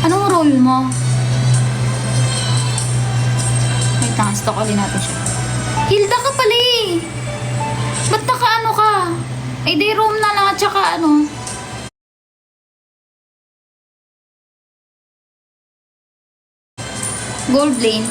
Anong role mo? Wait lang, stalk ulit natin siya. Hilda ka pala eh. Ba't naka-ano ka? Ay, day room na lang at saka ano. Gold lane.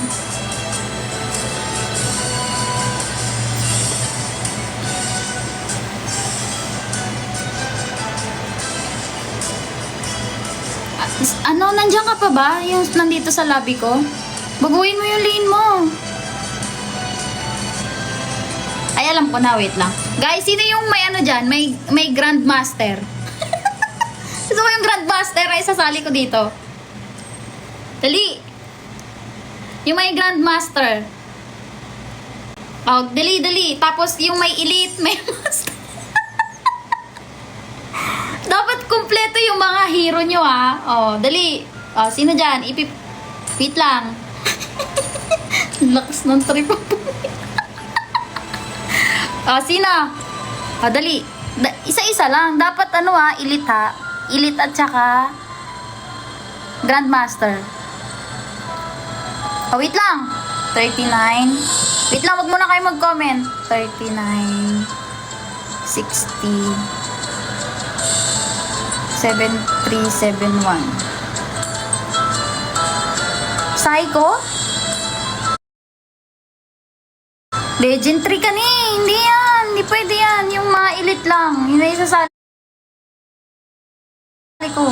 Ano, nandiyan ka pa ba? Yung nandito sa lobby ko? Baguhin mo yung lane mo. Ay, alam ko na. Wait lang. Guys, sino yung may ano dyan? May Grandmaster. Gusto ko yung Grandmaster ay sasali ko dito. Dali. Yung may Grandmaster. Oh, dali. Tapos yung may Elite, may Master. Dapat kumpleto yung mga hero nyo, ha? Oh, dali. Oh, sino dyan? Wait lang. Lakas ng trip ako. Oh, sino? Oh, dali. Isa-isa lang. Dapat ano, ha? Elite, ha? Elite at saka Grandmaster. Oh, wait lang. 39. Wait lang, wag muna kayo mag-comment. 39. 60. 7371. Psycho? Legend 3 ka ni. Hindi yan. Hindi pwede yan. Yung mga elite lang. Yun na isasali ko.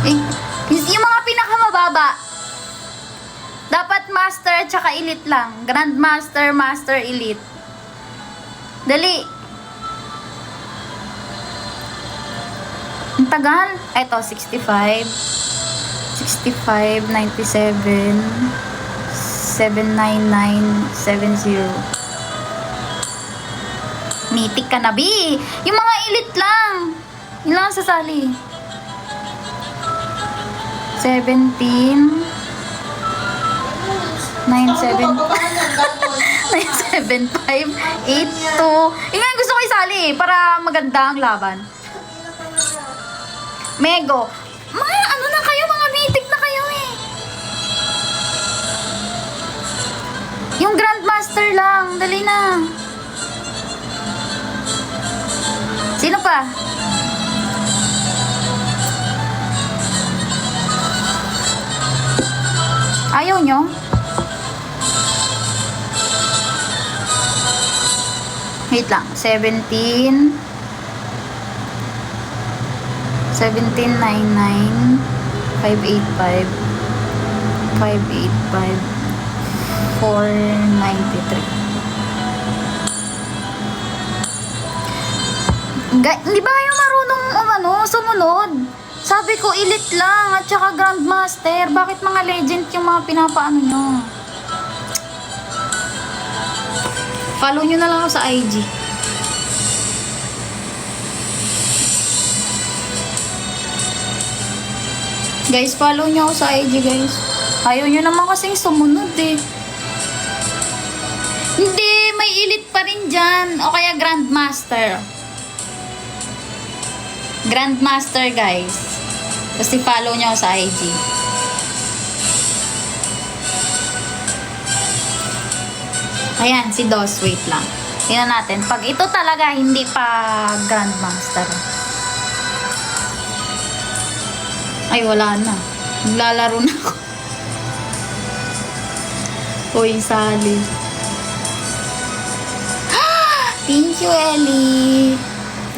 Eh, yung mga pinakamababa. Dapat master at saka elite lang. Grandmaster, master, elite. Dali. Ang tagal. Eto, 65. 65, 97, 799, 70. Mythic ka na, B. Yung mga elite lang. Yun lang sasali. 17, 97. 975, 82. Yung nga gusto ko isali para maganda ang laban. Mego. Mga ano na kayo, mga mythic na kayo eh. Yung Grandmaster lang. Dali na. Sino pa? Ayaw nyo? Wait lang. 17 1799 585 585 493. Hindi ba kayo marunong sumunod? Sabi ko elite lang at saka Grandmaster. Bakit mga legend yung mga pinapaano nyo? Follow nyo na lang ako sa IG. Guys, follow nyo ako sa IG, guys. Ayaw nyo naman kasing sumunod eh. Hindi, may elite pa rin dyan. O kaya Grandmaster. Grandmaster, guys. Kasi follow nyo ako sa IG. Ayan, si Dos. Wait lang. Tingnan natin. Pag ito talaga, hindi pa Grandmaster. Ay, wala na. Naglalaro na ako. Uy, sali. Thank you, Ellie.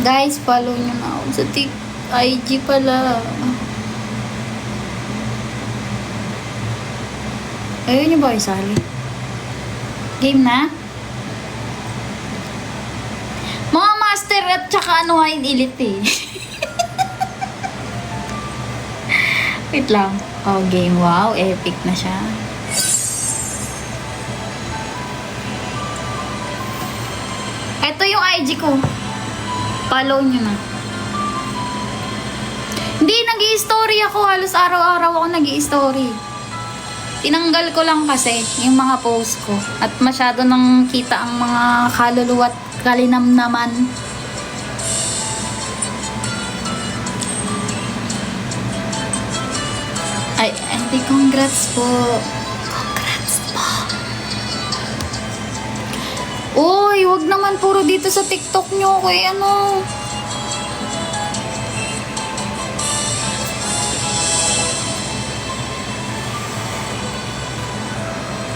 Guys, follow nyo na ako sa IG pala. Ayun nyo ba isali? Game na? Mga master at saka ano nga yung elite eh. Wait lang. Oh, game. Wow, epic na siya. Ito yung IG ko. Follow nyo na. Hindi, nag-i-story ako. Halos araw-araw ako nag-i-story. Tinanggal ko lang kasi yung mga post ko. At masyado nang kita ang mga kaluluwa at kalinamnaman. Ate, congrats po. Congrats po. Uy, wag naman puro dito sa TikTok nyo. Kaya ano.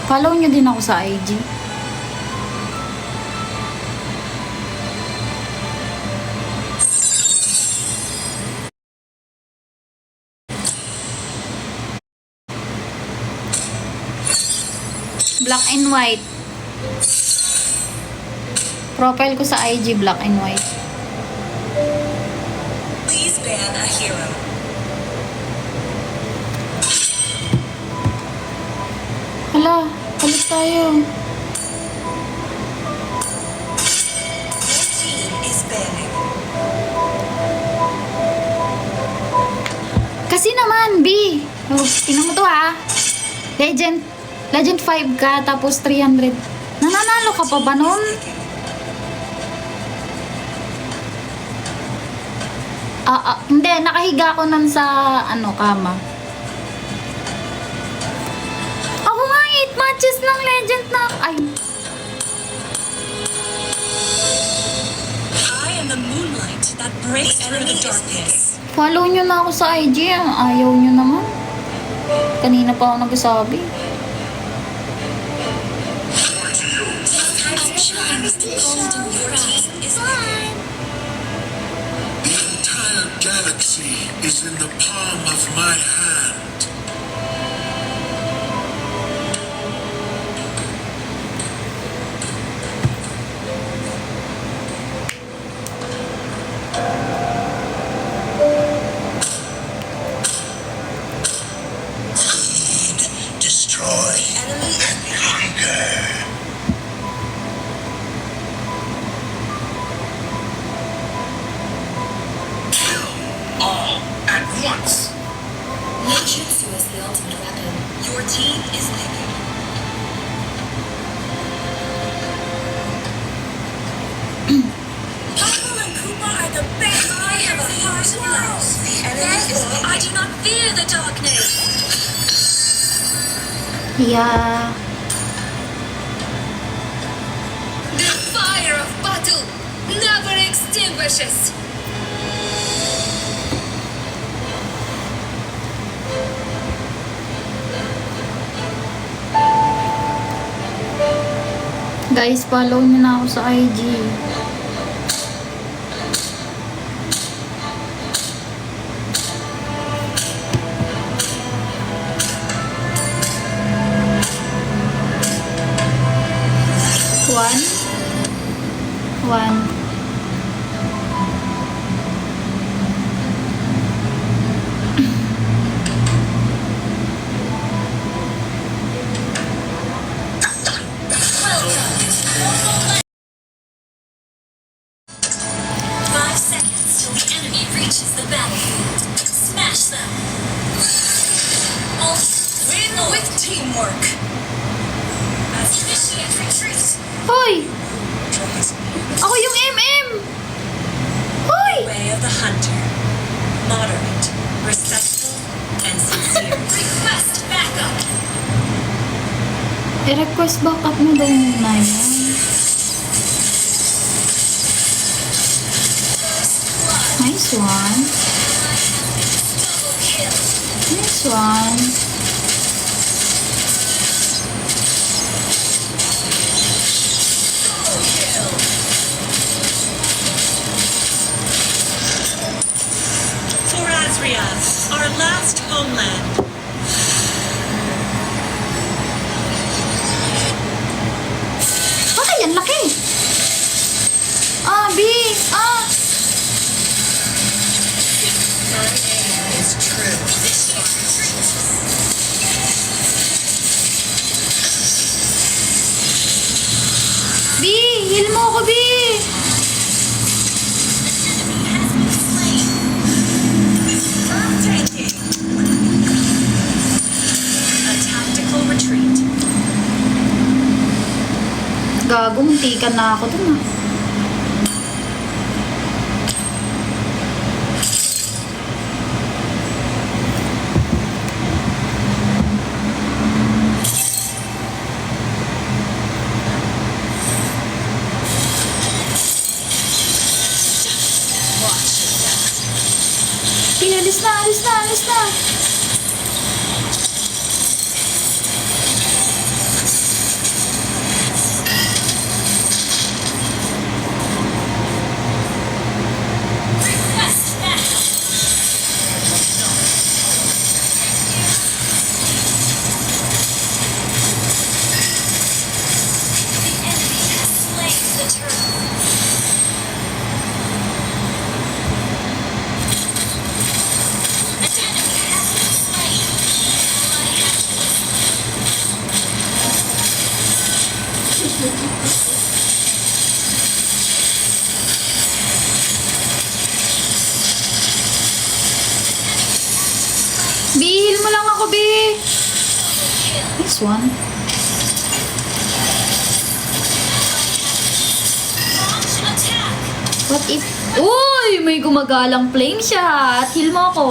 Follow nyo din ako sa IG. Black and white. Profile ko sa IG, black and white. Please ban a hero. Hala, palit tayo. Your team is banning. Kasi naman, B. Oh, tingnan mo to ha. Legend 5 ka, tapos 300. Nananalo ka pa ba nun? Hindi, nakahiga ko nun sa, kama. Ako nga, 8 matches ng legend na, ay. High in the moonlight that breaks through the darkness. Follow nyo na ako sa IG, ayaw nyo naman. Kanina pa ako nagsasabi. The entire galaxy is in the palm of my hand. Feed, destroy, and hunger. All at once. Ninjutsu is the ultimate weapon. Your team is leading. Apple and Koopa are the best. I have a heart of glass. The enemy is leading. I do not fear the darkness. Yeah. The fire of battle never extinguishes. Guys, follow nyo na ako sa IG. One. The battlefield. Smash them. All win with teamwork. Initiate retreat. Hoy! Ako yung MM! Hoy! Way of the hunter. Moderate, respectful, and sincere. Request backup. I-request backup mo daw muna yan. Nice one. Nice one. For Azria, our last homeland. Ay, ang laki! B! It's true. B! Heal mo ako, B! Taking. A tactical retreat. Gago, muntikan na ako dun ah. Sige, alis na, alis na, alis na. Request backup. The enemy has slain the turtle. An enemy has been slain. Ally has Bihil mo lang ako, Bi. This one. launch attack. What if... Uy! May gumagalang flame siya. At heal mo ako.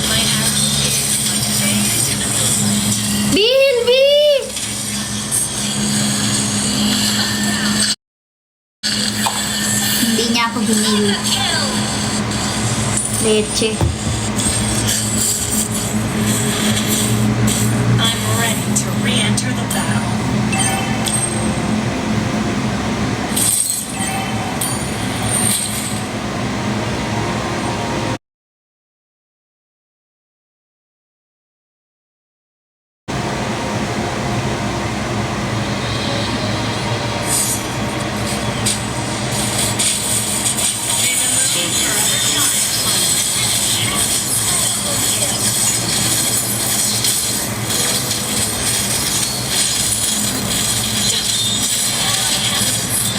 My arrow is like fade in the moonlight. Bihil, Bi! Hindi niya ako hinil. Kill. Leche. I'm ready to re-enter the battle.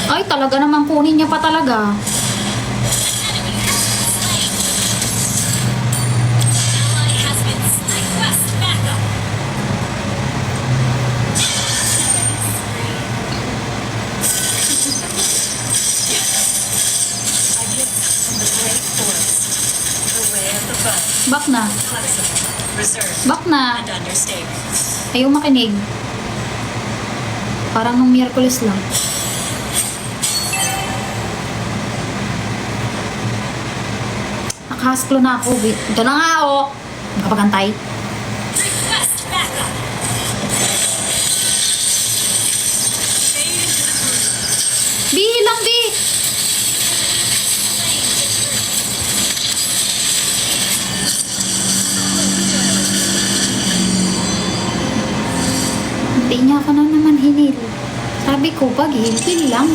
Ay, talaga naman kunin niya pa talaga. Ally has been slain. Request backup. A gift from the great forest. The way of the bow. Back na. Flexible, reserved, Back na. and understated. Ayaw makinig. Parang nung Miyerkules lang. Nakahasklo na ako. Ito na nga, oh. Nakapagantay. Request backup. Fade into the moonlight. Bi lang, Bi! Slain the turtle. Hindi niya ako na naman hinil. Sabi ko, pag heal lang.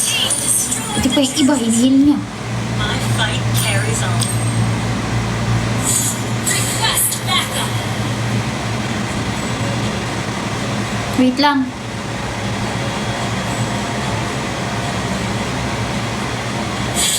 Team destroyed. Pati pa yung iba, hinihil niya. My fight carries on. Request backup. Wait lang.